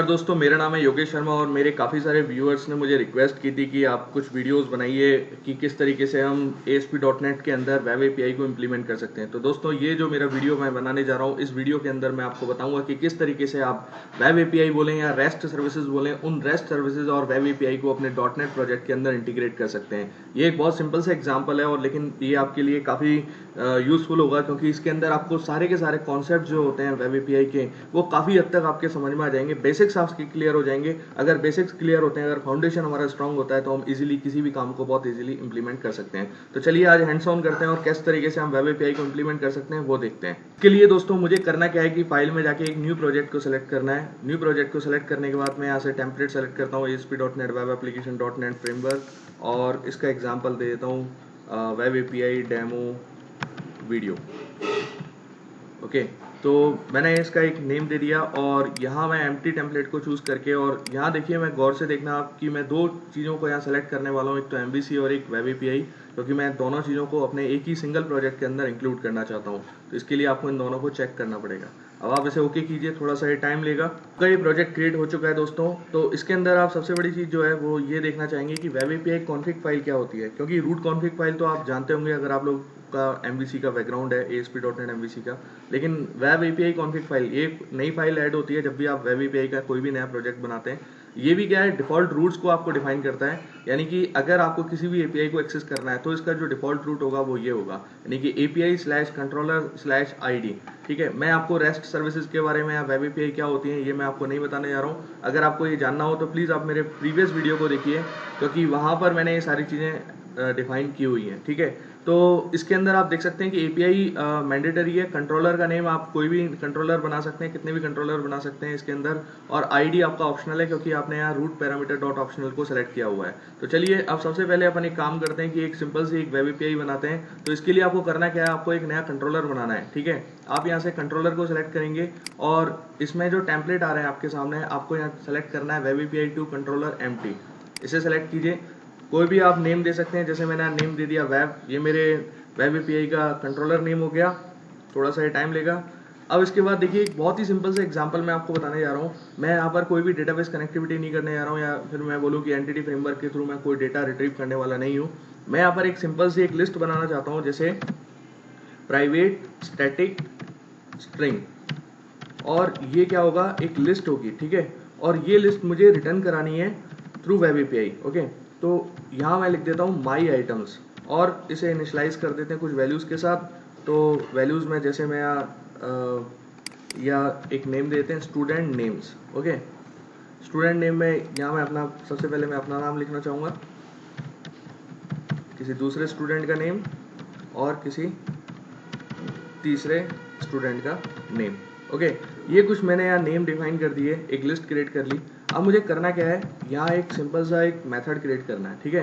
दोस्तों, मेरा नाम है योगेश शर्मा और मेरे काफ़ी सारे व्यूअर्स ने मुझे रिक्वेस्ट की थी कि आप कुछ वीडियोस बनाइए कि किस तरीके से हम ASP.NET के अंदर वेब एपीआई को इम्प्लीमेंट कर सकते हैं। तो दोस्तों, ये जो मेरा वीडियो मैं बनाने जा रहा हूँ, इस वीडियो के अंदर मैं आपको बताऊंगा कि किस तरीके से आप वेब एपीआई बोलें या रेस्ट सर्विसेज बोलें, उन रेस्ट सर्विसेज और वेब एपीआई को अपने .NET प्रोजेक्ट के अंदर इंटीग्रेट कर सकते हैं। ये एक बहुत सिंपल सा एग्जाम्पल है और लेकिन ये आपके लिए काफ़ी यूजफुल होगा, क्योंकि इसके अंदर आपको सारे के सारे कॉन्सेप्ट जो होते हैं वेब एपीआई के, वो काफ़ी हद तक आपके समझ में आ जाएंगे। बेसिक्स आपके क्लियर हो जाएंगे। अगर बेसिक्स क्लियर होते हैं, अगर फाउंडेशन हमारा स्ट्रांग होता है, तो हम इजीली किसी भी काम को बहुत इजीली इंप्लीमेंट कर सकते हैं। तो चलिए आज हैंड्स ऑन करते हैं और किस तरीके से हम वेब एपीआई को इंप्लीमेंट कर सकते हैं वो देखते हैं। इसके लिए दोस्तों मुझे करना क्या है कि फाइल में जाके एक न्यू प्रोजेक्ट को सिलेक्ट करना है। न्यू प्रोजेक्ट को सिलेक्ट करने के बाद मैं यहाँ से टेम्पलेट सेलेक्ट करता हूँ, ASP.NET web application .NET framework, और इसका एग्जाम्पल दे देता हूँ web API demo video. Okay, तो मैंने इसका एक नेम दे दिया और यहाँ मैं एम्प्टी टेम्पलेट को चूज़ करके, और यहाँ देखिए, मैं गौर से देखना आप कि मैं दो चीज़ों को यहाँ सेलेक्ट करने वाला हूँ, एक तो MVC और एक वेब एपीआई, क्योंकि मैं दोनों चीज़ों को अपने एक ही सिंगल प्रोजेक्ट के अंदर इंक्लूड करना चाहता हूँ। तो इसके लिए आपको इन दोनों को चेक करना पड़ेगा। अब आप इसे ओके कीजिए, थोड़ा सा ये टाइम लेगा। आपका ये प्रोजेक्ट क्रिएट हो चुका है दोस्तों। तो इसके अंदर आप सबसे बड़ी चीज़ जो है वो ये देखना चाहेंगे कि वेब एपीआई कॉन्फिग फाइल क्या होती है, क्योंकि रूट कॉन्फिग फाइल तो आप जानते होंगे अगर आप लोग का MVC का बैकग्राउंड है, ASP.NET MVC का। लेकिन वेब एपीआई कॉन्फिग फाइल एक नई फाइल ऐड होती है जब भी आप वेब एपीआई का कोई भी नया प्रोजेक्ट बनाते हैं। ये भी क्या है, डिफॉल्ट रूट्स को आपको डिफाइन करता है, यानी कि अगर आपको किसी भी एपीआई को एक्सेस करना है तो इसका जो डिफॉल्ट रूट होगा वो ये होगा, यानी कि API/controller/ID। ठीक है, मैं आपको रेस्ट सर्विसेज के बारे में या वेब एपीआई क्या होती है ये मैं आपको नहीं बताने जा रहा हूँ। अगर आपको ये जानना हो तो प्लीज़ आप मेरे प्रीवियस वीडियो को देखिए, क्योंकि वहाँ पर मैंने ये सारी चीज़ें डिफाइन की हुई हैं। ठीक है, तो इसके अंदर आप देख सकते हैं कि एपीआई मैंडेटरी है। कंट्रोलर का नेम आप कोई भी कंट्रोलर बना सकते हैं, कितने भी कंट्रोलर बना सकते हैं इसके अंदर, और आईडी आपका ऑप्शनल है, क्योंकि आपने यहाँ रूट पैरामीटर डॉट ऑप्शनल को सेलेक्ट किया हुआ है। तो चलिए अब सबसे पहले अपन एक काम करते हैं कि एक सिंपल सी एक वेब एपीआई बनाते हैं। तो इसके लिए आपको करना क्या है, आपको एक नया कंट्रोलर बनाना है। ठीक है, आप यहाँ से कंट्रोलर को सिलेक्ट करेंगे और इसमें जो टेम्पलेट आ रहे हैं आपके सामने, आपको यहाँ सेलेक्ट करना है web API two controller empty. इसे सेलेक्ट कीजिए। कोई भी आप नेम दे सकते हैं, जैसे मैंने नेम दे दिया वेब। ये मेरे वेब एपीआई का कंट्रोलर नेम हो गया। थोड़ा सा ये टाइम लेगा। अब इसके बाद देखिए, एक बहुत ही सिंपल से एग्जांपल मैं आपको बताने जा रहा हूँ। मैं यहाँ पर कोई भी डेटाबेस कनेक्टिविटी नहीं करने जा रहा हूँ, या फिर मैं बोलूँ कि एंटिटी फ्रेमवर्क के थ्रू मैं कोई डेटा रिट्रीव करने वाला नहीं हूँ। मैं यहाँ पर एक सिंपल सी एक लिस्ट बनाना चाहता हूँ, जैसे प्राइवेट स्टैटिक स्ट्रिंग, और ये क्या होगा, एक लिस्ट होगी। ठीक है, और ये लिस्ट मुझे रिटर्न करानी है थ्रू वेब एपीआई। ओके, तो यहाँ मैं लिख देता हूँ माई आइटम्स, और इसे इनिशलाइज कर देते हैं कुछ वैल्यूज़ के साथ। तो वैल्यूज़ में जैसे मैं या एक नेम देते हैं student names. Okay, student name में यहाँ मैं अपना सबसे पहले मैं अपना नाम लिखना चाहूँगा, किसी दूसरे स्टूडेंट का नेम, और किसी तीसरे स्टूडेंट का नेम। ओके, ये कुछ मैंने यहाँ नेम डिफाइन कर दिए, एक लिस्ट क्रिएट कर ली। अब मुझे करना क्या है, यहाँ एक सिंपल सा एक मेथड क्रिएट करना है। ठीक है,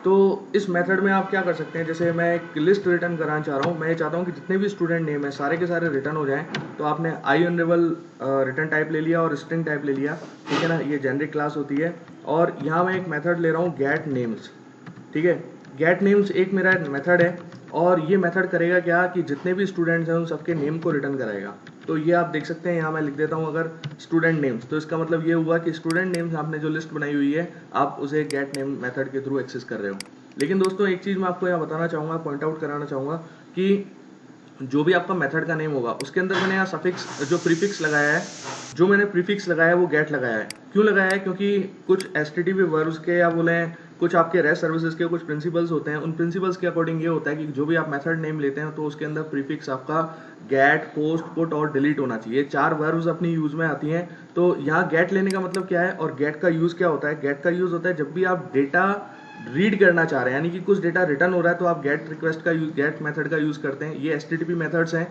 तो इस मेथड में आप क्या कर सकते हैं, जैसे मैं एक लिस्ट रिटर्न कराना चाह रहा हूँ। मैं ये चाहता हूँ कि जितने भी स्टूडेंट नेम है सारे के सारे रिटर्न हो जाएं। तो आपने IONARABLE रिटर्न टाइप ले लिया और स्ट्रिंग टाइप ले लिया। ठीक है ना, ये जेनरिक क्लास होती है। और यहाँ मैं एक मेथड ले रहा हूँ गेट नेम्स। ठीक है, गेट नेम्स एक मेरा मेथड है, और ये मेथड करेगा क्या कि जितने भी स्टूडेंट्स हैं उन सबके नेम को रिटर्न कराएगा। तो ये आप देख सकते हैं, यहाँ मैं लिख देता हूँ अगर स्टूडेंट नेम्स, तो इसका मतलब ये हुआ कि स्टूडेंट नेम्स आपने जो लिस्ट बनाई हुई है, आप उसे गेट नेम मेथड के थ्रू एक्सेस कर रहे हो। लेकिन दोस्तों एक चीज़ मैं आपको यहाँ बताना चाहूँगा, पॉइंट आउट कराना चाहूँगा कि जो भी आपका मेथड का नेम होगा उसके अंदर मैंने यहाँ सफिक्स जो प्रीफिक्स लगाया है, जो मैंने प्रीफिक्स लगाया है वो गेट लगाया है। क्यों लगाया है, क्योंकि कुछ HTTP वर्ब्स के या बोले कुछ आपके रेस्ट सर्विसेज के कुछ प्रिंसिपल्स होते हैं। उन प्रिंसिपल्स के अकॉर्डिंग ये होता है कि जो भी आप मेथड नेम लेते हैं तो उसके अंदर प्रीफिक्स आपका गेट, पोस्ट, पुट और डिलीट होना चाहिए। चार वर्ब्स अपनी यूज में आती हैं। तो यहाँ गेट लेने का मतलब क्या है और गेट का यूज क्या होता है। गेट का यूज होता है जब भी आप डेटा रीड करना चाह रहे हैं, यानी कि कुछ डेटा रिटर्न हो रहा है तो आप गेट रिक्वेस्ट का यूज, गेट मेथड का यूज करते हैं। ये HTTP मेथड्स हैं।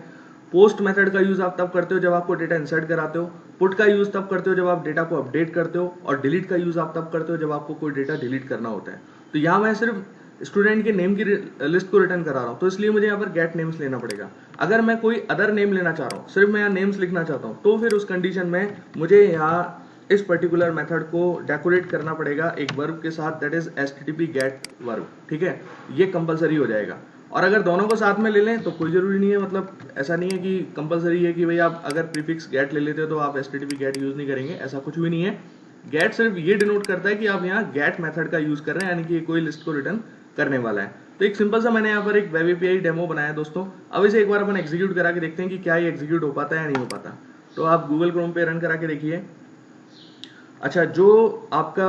पोस्ट मेथड का यूज आप तब करते हो जब आपको डेटा इंसर्ट कराते हो। पुट का यूज तब करते हो जब आप डेटा को अपडेट करते हो, और डिलीट का यूज आप तब करते हो जब आपको कोई डेटा डिलीट करना होता है। तो यहाँ मैं सिर्फ स्टूडेंट के नेम की लिस्ट को रिटर्न करा रहा हूँ, तो इसलिए मुझे यहाँ पर गेट नेम्स लेना पड़ेगा। अगर मैं कोई अदर नेम लेना चाह रहा हूँ, सिर्फ मैं यहाँ नेम्स लिखना चाहता हूँ, तो फिर उस कंडीशन में मुझे यहाँ इस पर्टिकुलर मेथड को डेकोरेट करना पड़ेगा एक वर्ब के साथ, that is HTTP get verb. ठीक है, ये कंपलसरी हो जाएगा। और अगर दोनों को साथ में ले लें तो कोई ज़रूरी नहीं है, मतलब ऐसा नहीं है कि कंपलसरी है कि भाई आप अगर प्रीफिक्स गेट ले लेते हो तो आप एचटीटीपी गेट यूज़ नहीं करेंगे, ऐसा कुछ भी नहीं है। गेट सिर्फ ये डिनोट करता है कि आप यहाँ गेट मेथड का यूज़ कर रहे हैं, यानी कि कोई लिस्ट को रिटर्न करने वाला है। तो एक सिंपल सा मैंने यहाँ पर एक वेब एपीआई डेमो बनाया दोस्तों। अब इसे एक बार अपन एग्जीक्यूट करा के देखते हैं कि क्या ये एग्जीक्यूट हो पाता है या नहीं हो पाता। तो आप गूगल क्रोम पे रन करा के देखिए। अच्छा, जो आपका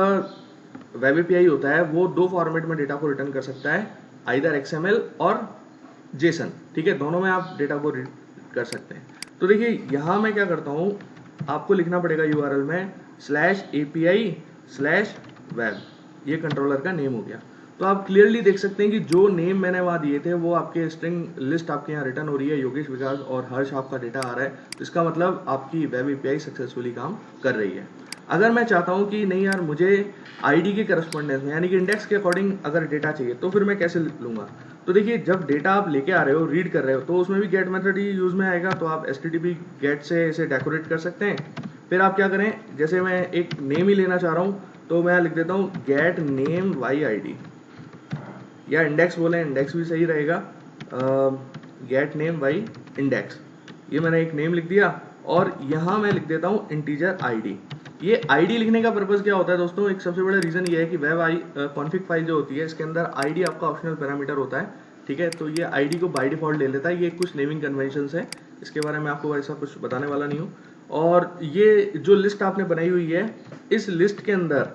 वेब एपीआई होता है वो दो फॉर्मेट में डेटा को रिटर्न कर सकता है, आइदर एक्सएमएल और जेसन, ठीक है, दोनों में आप डेटा को रीड कर सकते हैं। तो देखिए यहाँ मैं क्या करता हूँ, आपको लिखना पड़ेगा यूआरएल में /API/web, ये कंट्रोलर का नेम हो गया। तो आप क्लियरली देख सकते हैं कि जो नेम मैंने वहाँ दिए थे वो आपके स्ट्रिंग लिस्ट आपके यहाँ रिटर्न हो रही है, योगेश, विकास और हर्ष आपका डेटा आ रहा है। इसका मतलब आपकी वेब एपीआई सक्सेसफुली काम कर रही है। अगर मैं चाहता हूँ कि नहीं यार मुझे आईडी के करस्पॉन्डेंस में यानी कि इंडेक्स के अकॉर्डिंग अगर डेटा चाहिए तो फिर मैं कैसे लूँगा। तो देखिए जब डेटा आप लेके आ रहे हो, रीड कर रहे हो, तो उसमें भी गेट मेथड ही यूज में आएगा। तो आप एचटीटीपी गेट से इसे डेकोरेट कर सकते हैं। फिर आप क्या करें, जैसे मैं एक नेम ही लेना चाह रहा हूँ तो मैं लिख देता हूँ गेट नेम वाई आईडी, या इंडेक्स बोले, इंडेक्स भी सही रहेगा, गेट नेम वाई इंडेक्स। ये मैंने एक नेम लिख दिया और यहाँ मैं लिख देता हूँ इंटीजर आईडी। ये आईडी लिखने का पर्पस क्या होता है दोस्तों, एक सबसे बड़ा रीजन ये है कि वेब कॉन्फिग फाइल जो होती है इसके अंदर आईडी आपका ऑप्शनल पैरामीटर होता है, ठीक है। तो ये आईडी को बाय डिफॉल्ट ले लेता है। ये कुछ नेमिंग कन्वेंशंस है, इसके बारे में आपको ऐसा कुछ बताने वाला नहीं हूँ। और ये जो लिस्ट आपने बनाई हुई है, इस लिस्ट के अंदर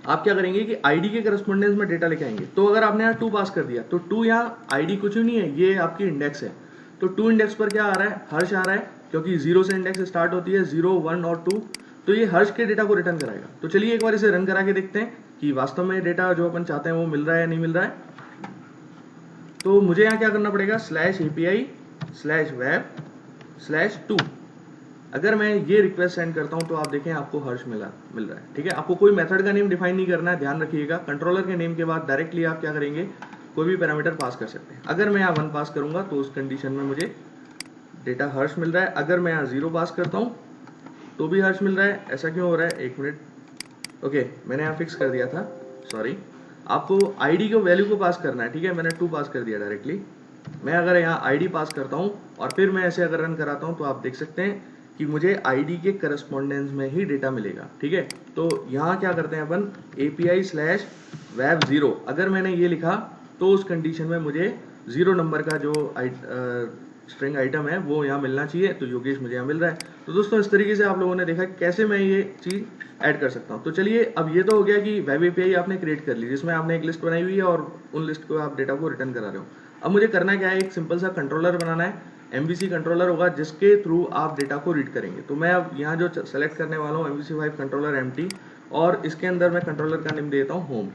आप क्या करेंगे कि आईडी के करस्पॉन्डेंस में डेटा लेके आएंगे। तो अगर आपने यहाँ 2 पास कर दिया तो 2 यहाँ आईडी कुछ भी नहीं है, ये आपकी इंडेक्स है। तो 2 इंडेक्स पर क्या आ रहा है, हर्ष आ रहा है, क्योंकि 0 से इंडेक्स स्टार्ट होती है, 0, 1 और 2। तो ये हर्ष के डेटा को रिटर्न कराएगा। तो चलिए एक बार इसे रन करा के देखते हैं कि वास्तव में डेटा जो अपन चाहते हैं वो मिल रहा है या नहीं मिल रहा है। तो मुझे यहाँ क्या करना पड़ेगा, /API/web/2। अगर मैं ये रिक्वेस्ट सेंड करता हूँ तो आप देखें आपको हर्ष मिल रहा है, ठीक है। आपको कोई मेथड का नेम डिफाइन नहीं करना है, ध्यान रखिएगा। कंट्रोलर के नेम के बाद डायरेक्टली आप क्या करेंगे, कोई भी पैरामीटर पास कर सकते हैं। अगर मैं यहाँ 1 पास करूंगा तो उस कंडीशन में मुझे डेटा हर्ष मिल रहा है। अगर मैं यहाँ 0 पास करता हूँ तो भी हर्ष मिल रहा है। ऐसा क्यों हो रहा है, 1 मिनट, ओके मैंने यहाँ फिक्स कर दिया था, सॉरी। आपको आईडी को वैल्यू को पास करना है, ठीक है। मैंने 2 पास कर दिया डायरेक्टली। मैं अगर यहाँ आईडी पास करता हूँ और फिर मैं ऐसे अगर रन कराता हूँ तो आप देख सकते हैं कि मुझे आईडी के करस्पॉन्डेंस में ही डेटा मिलेगा, ठीक है। तो यहाँ क्या करते हैं अपन, API/web0 अगर मैंने ये लिखा तो उस कंडीशन में मुझे 0 नंबर का जो स्ट्रिंग आइटम है वो यहाँ मिलना चाहिए। तो योगेश मुझे यहाँ मिल रहा है। तो दोस्तों इस तरीके से आप लोगों ने देखा कैसे मैं ये चीज़ ऐड कर सकता हूँ। तो चलिए अब ये तो हो गया कि वेब एपीआई आपने क्रिएट कर ली जिसमें आपने एक लिस्ट बनाई हुई है और उन लिस्ट को आप डेटा को रिटर्न करा रहे हो। अब मुझे करना क्या है, एक सिंपल सा कंट्रोलर बनाना है। MVC कंट्रोलर होगा जिसके थ्रू आप डेटा को रीड करेंगे। तो मैं अब यहाँ जो सेलेक्ट करने वाला हूँ MVC5 कंट्रोलर MT, और इसके अंदर मैं कंट्रोलर का नेम देता हूँ होम।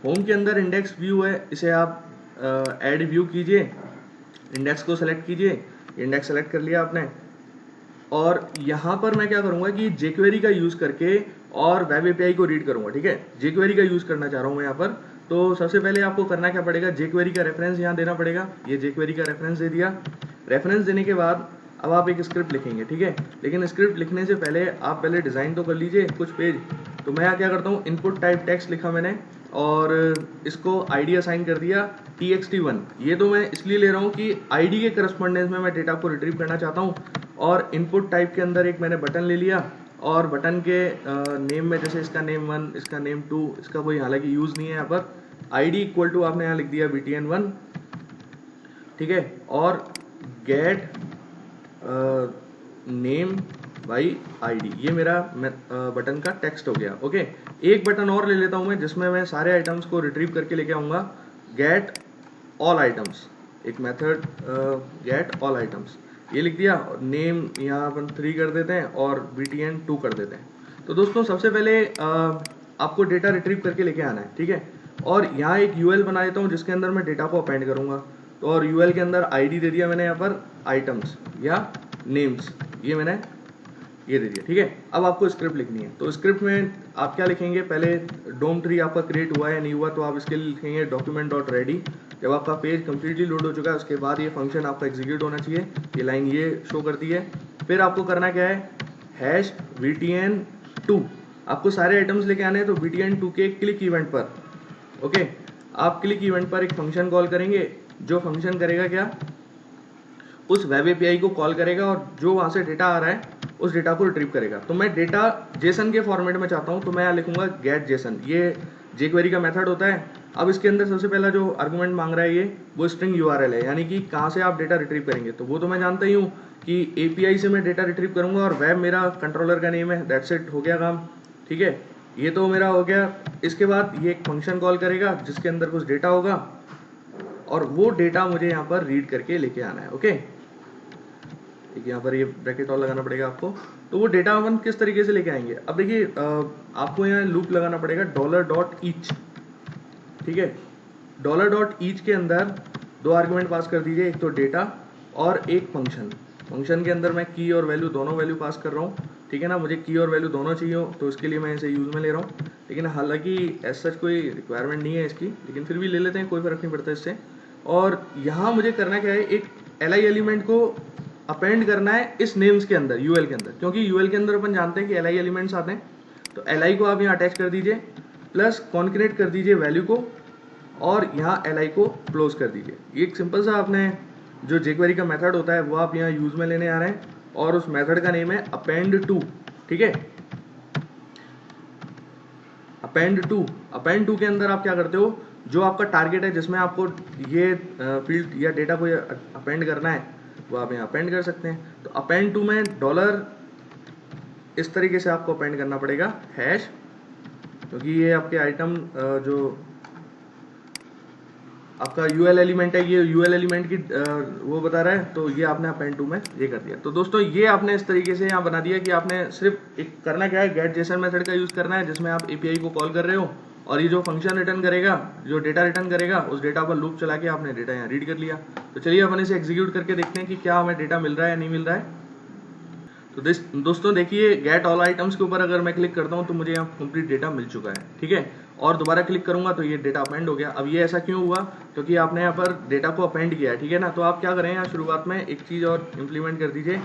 होम के अंदर इंडेक्स व्यू है, इसे आप ऐड व्यू कीजिए, इंडेक्स को सेलेक्ट कीजिए, इंडेक्स सेलेक्ट कर लिया आपने। और यहाँ पर मैं क्या करूँगा कि jQuery का यूज़ करके और वेब एपीआई को रीड करूँगा, ठीक है। jQuery का यूज़ करना चाह रहा हूँ मैं यहाँ पर। तो सबसे पहले आपको करना क्या पड़ेगा, jQuery का रेफरेंस यहाँ देना पड़ेगा। ये jQuery का रेफरेंस दे दिया। रेफरेंस देने के बाद अब आप एक स्क्रिप्ट लिखेंगे, ठीक है। लेकिन स्क्रिप्ट लिखने से पहले आप पहले डिज़ाइन तो कर लीजिए कुछ पेज। तो मैं यहाँ क्या करता हूँ, इनपुट टाइप टेक्स्ट लिखा मैंने और इसको आईडी असाइन कर दिया txt1। ये तो मैं इसलिए ले रहा हूँ कि आईडी के करस्पॉन्डेंस में मैं डेटा को रिट्रीव करना चाहता हूँ। और इनपुट टाइप के अंदर एक मैंने बटन ले लिया और बटन के नेम में जैसे इसका नेम 1, इसका नेम 2, इसका कोई हालांकि यूज़ नहीं है यहाँ पर। आईडी इक्वल टू आपने यहाँ लिख दिया btn1, ठीक है। और गेट नेम बाई आईडी, ये मेरा बटन का टेक्स्ट हो गया, ओके। एक बटन और ले लेता हूँ मैं जिसमें मैं सारे आइटम्स को रिट्रीव करके लेके आऊँगा, गेट ऑल आइटम्स, एक मेथड गेट ऑल आइटम्स, ये लिख दिया। नेम यहाँ अपन 3 कर देते हैं और btn2 कर देते हैं। तो दोस्तों सबसे पहले आपको डेटा रिट्रीव करके लेके आना है, ठीक है। और यहाँ एक यूएल बना देता हूँ जिसके अंदर मैं डेटा को अपेंड करूँगा। तो और यूएल के अंदर आईडी दे दिया मैंने यहाँ पर, आइटम्स या नेम्स, ये मैंने ये दे दिया, ठीक है। अब आपको स्क्रिप्ट लिखनी है। तो स्क्रिप्ट में आप क्या लिखेंगे, पहले डोम ट्री आपका क्रिएट हुआ है नहीं हुआ, तो आप इसके लिए लिखेंगे document.ready। जब आपका पेज कम्प्लीटली लोड हो चुका है उसके बाद ये फंक्शन आपका एग्जीक्यूट होना चाहिए। ये लाइन ये शो करती है। फिर आपको करना क्या है, #btn2, आपको सारे आइटम्स लेके आने हैं। तो btn2 के क्लिक इवेंट पर, ओके, आप क्लिक इवेंट पर एक फंक्शन कॉल करेंगे जो फंक्शन करेगा क्या, उस वेब एपीआई को कॉल करेगा और जो वहां से डेटा आ रहा है उस डेटा को रिट्रीव करेगा। तो मैं डेटा जेसन के फॉर्मेट में चाहता हूं, तो मैं यहाँ लिखूंगा गेट जेसन। ये जेक्वेरी का मेथड होता है। अब इसके अंदर सबसे पहला जो आर्गुमेंट मांग रहा है ये वो स्ट्रिंग यूआरएल है, यानी कि कहाँ से आप डेटा रिट्रीव करेंगे। तो वो तो मैं जानता ही हूँ कि एपीआई से मैं डेटा रिट्रीव करूंगा और वेब मेरा कंट्रोलर का नेम है। दैट्स इट, हो गया काम। ठीक है, ये तो मेरा हो गया। इसके बाद ये एक फंक्शन कॉल करेगा जिसके अंदर कुछ डेटा होगा और वो डेटा मुझे यहाँ पर रीड करके लेके आना है। ओके, यहाँ पर ये ब्रैकेट और लगाना पड़ेगा आपको। तो वो डेटा अपन किस तरीके से लेके आएंगे, अब देखिए आपको यहाँ लूप लगाना पड़ेगा $.each। ठीक है, $.each के अंदर दो आर्गुमेंट पास कर दीजिए, एक तो डेटा और एक फंक्शन। फंक्शन के अंदर मैं की और वैल्यू दोनों वैल्यू पास कर रहा हूँ। ठीक है ना, मुझे की और वैल्यू दोनों चाहिए, तो इसके लिए मैं इसे यूज में ले रहा हूँ। लेकिन हालांकि ऐसा कोई रिक्वायरमेंट नहीं है इसकी, लेकिन फिर भी ले लेते हैं, कोई फर्क नहीं पड़ता इससे। और यहाँ मुझे करना क्या है, एक एल एलिमेंट को अपेंड करना है इस नेम्स के अंदर, यूएल के अंदर, क्योंकि यूएल के अंदर अपन जानते हैं कि एल एलिमेंट्स आते हैं। तो एल को आप यहाँ अटैच कर दीजिए, प्लस कॉन्करेट कर दीजिए वैल्यू को, और यहाँ एल को क्लोज कर दीजिए। ये एक सिंपल सा आपने जो जेक्वेरी का मेथड होता है वो आप यहाँ यूज में लेने आ रहे हैं, और उस मेथड का नेम है अपेंड टू। ठीक है, अपेंड टू के अंदर आप क्या करते हो, जो आपका टारगेट है जिसमें आपको ये फील्ड या डेटा को अपेंड करना है वो आप यहाँ अपेंड कर सकते हैं। तो अपेंड टू में डॉलर इस तरीके से आपको अपेंड करना पड़ेगा हैश, क्योंकि ये आपके आइटम जो आपका यूएल एलिमेंट है, ये यूएल एलिमेंट की वो बता रहा है, तो ये आपने अपेंड टू में ये कर दिया। तो दोस्तों ये आपने इस तरीके से यहाँ बना दिया कि आपने सिर्फ एक करना क्या है, गेट जेसन मेथड का यूज करना है जिसमें आप एपीआई को कॉल कर रहे हो, और ये जो फंक्शन रिटर्न करेगा, जो डेटा रिटर्न करेगा, उस डेटा पर लूप चला के आपने डेटा यहाँ रीड कर लिया। तो चलिए अपन इसे एग्जीक्यूट करके देखते हैं कि क्या हमें डेटा मिल रहा है या नहीं मिल रहा है। तो दोस्तों देखिए, गेट ऑल आइटम्स के ऊपर अगर मैं क्लिक करता हूँ तो मुझे यहाँ कंप्लीट डेटा मिल चुका है। ठीक है, और दोबारा क्लिक करूंगा तो ये डेटा अपेंड हो गया। अब ये ऐसा क्यों हुआ, क्योंकि आपने यहाँ पर डेटा को अपेंड किया है। ठीक है ना, तो आप क्या करें, यहाँ शुरुआत में एक चीज और इम्प्लीमेंट कर दीजिए,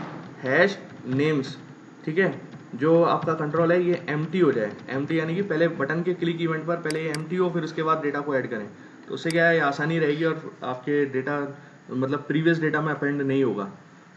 हैश नेम्स। ठीक है, जो आपका कंट्रोल है ये एम्प्टी हो जाए। एम्प्टी यानी कि पहले बटन के क्लिक इवेंट पर पहले ये एम्प्टी हो, फिर उसके बाद डेटा को ऐड करें। तो उससे क्या है, आसानी रहेगी और आपके डेटा मतलब प्रीवियस डेटा में अपेंड नहीं होगा।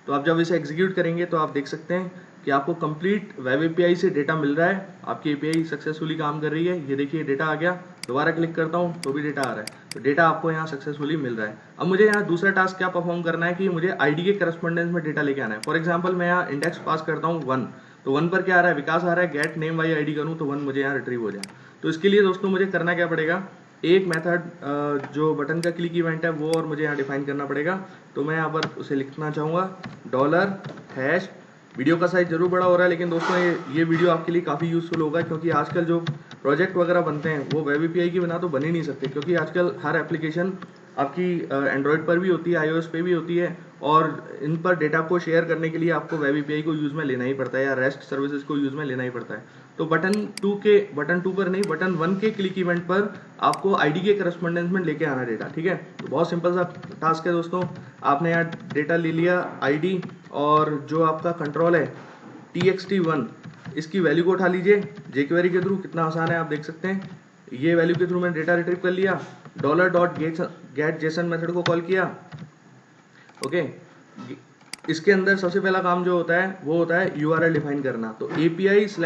तो आप जब इसे एग्जीक्यूट करेंगे तो आप देख सकते हैं कि आपको कंप्लीट वेब एपीआई से डेटा मिल रहा है, आपकी एपीआई सक्सेसफुली काम कर रही है। ये देखिए डेटा आ गया, दोबारा क्लिक करता हूँ तो भी डेटा आ रहा है, तो डेटा आपको यहाँ सक्सेसफुली मिल रहा है। अब मुझे यहाँ दूसरा टास्क क्या परफॉर्म करना है कि मुझे आईडी के करस्पॉन्डेंस में डेटा लेके आना है। फॉर एग्जाम्पल मैं यहाँ इंडेक्स पास करता हूँ 1, तो 1 पर क्या आ रहा है, विकास आ रहा है। गेट नेम वाई आईडी करूँ तो 1 मुझे यहाँ रिट्रीव हो जाए। तो इसके लिए दोस्तों मुझे करना क्या पड़ेगा, एक मेथड जो बटन का क्लिक इवेंट है वो और मुझे यहाँ डिफाइन करना पड़ेगा। तो मैं यहाँ पर उसे लिखना चाहूँगा $हैश। वीडियो का साइज जरूर बड़ा हो रहा है, लेकिन दोस्तों ये वीडियो आपके लिए काफ़ी यूजफुल होगा, क्योंकि आजकल जो प्रोजेक्ट वगैरह बनते हैं वो वेब एपीआई के बिना तो बन ही नहीं सकते, क्योंकि आजकल हर एप्लीकेशन आपकी एंड्रॉयड पर भी होती है, iOS पे भी होती है, और इन पर डेटा को शेयर करने के लिए आपको वेब एपीआई को यूज़ में लेना ही पड़ता है या रेस्ट सर्विसेज को यूज़ में लेना ही पड़ता है। तो बटन 2 पर नहीं, बटन 1 के क्लिक इवेंट पर आपको आईडी के करस्पॉन्डेंस में लेके आना डेटा। ठीक है, तो बहुत सिंपल सा टास्क है दोस्तों। आपने यहाँ डेटा ले लिया आईडी, और जो आपका कंट्रोल है txt1, इसकी वैल्यू को उठा लीजिए जेक्वेरी के थ्रू। कितना आसान है आप देख सकते हैं, ये वैल्यू के थ्रू मैंने डेटा रिट्रीव कर लिया, $.getJSON मेथड को कॉल किया। ओके, इसके अंदर सबसे पहला काम जो होता है वो होता है URL डिफाइन करना। तो API/web/2,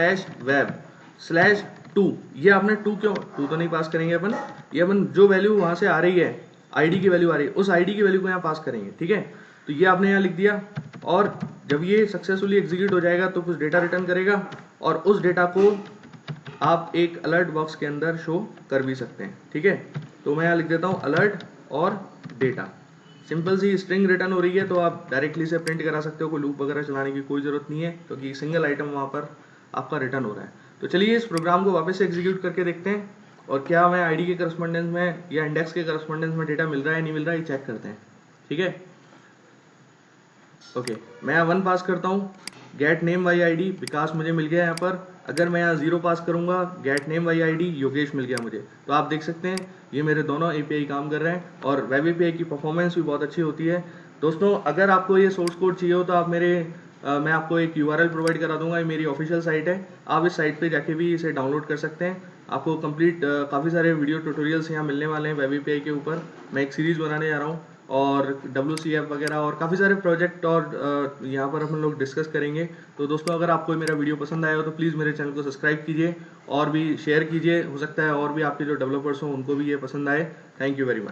ये आपने 2 क्यों, 2 तो नहीं पास करेंगे अपन, ये अपन जो वैल्यू वहां से आ रही है, आईडी की वैल्यू आ रही है, उस आईडी की वैल्यू को यहाँ पास करेंगे। ठीक है, तो ये आपने यहाँ लिख दिया, और जब ये सक्सेसफुली एग्जीक्यूट हो जाएगा तो कुछ डेटा रिटर्न करेगा, और उस डेटा को आप एक अलर्ट बॉक्स के अंदर शो कर भी सकते हैं। ठीक है, तो मैं यहाँ लिख देता हूँ अलर्ट और डेटा। सिंपल सी स्ट्रिंग रिटर्न हो रही है, तो आप डायरेक्टली से प्रिंट करा सकते हो, कोई लूप वगैरह चलाने की कोई जरूरत नहीं है, क्योंकि सिंगल आइटम वहाँ पर आपका रिटर्न हो रहा है। तो चलिए इस प्रोग्राम को वापस से एग्जीक्यूट करके देखते हैं, और क्या हमें आईडी के करस्पॉन्डेंस में या इंडेक्स के करस्पॉन्डेंस में डेटा मिल रहा है नहीं मिल रहा है, ये चेक करते हैं। ठीक है, ओके, मैं यहाँ 1 पास करता हूँ, गेट नेम वाई आईडी विकास मुझे मिल गया यहाँ पर। अगर मैं यहाँ 0 पास करूंगा, get name Y ID Yogesh मिल गया मुझे। तो आप देख सकते हैं ये मेरे दोनों एपीआई काम कर रहे हैं, और वेब एपीआई की परफॉर्मेंस भी बहुत अच्छी होती है। दोस्तों अगर आपको ये सोर्स कोड चाहिए हो तो आप मैं आपको एक URL प्रोवाइड करा दूंगा, ये मेरी ऑफिशियल साइट है, आप इस साइट पे जाके भी इसे डाउनलोड कर सकते हैं। आपको कंप्लीट काफ़ी सारे वीडियो ट्यूटोरियल्स यहाँ मिलने वाले हैं वेब एपीआई के ऊपर। मैं एक सीरीज बनाने जा रहा हूँ, और WCF वगैरह और काफ़ी सारे प्रोजेक्ट और यहाँ पर हम लोग डिस्कस करेंगे। तो दोस्तों अगर आपको मेरा वीडियो पसंद आया हो तो प्लीज़ मेरे चैनल को सब्सक्राइब कीजिए और भी शेयर कीजिए, हो सकता है और भी आपके जो डेवलपर्स हों उनको भी ये पसंद आए। Thank you very much.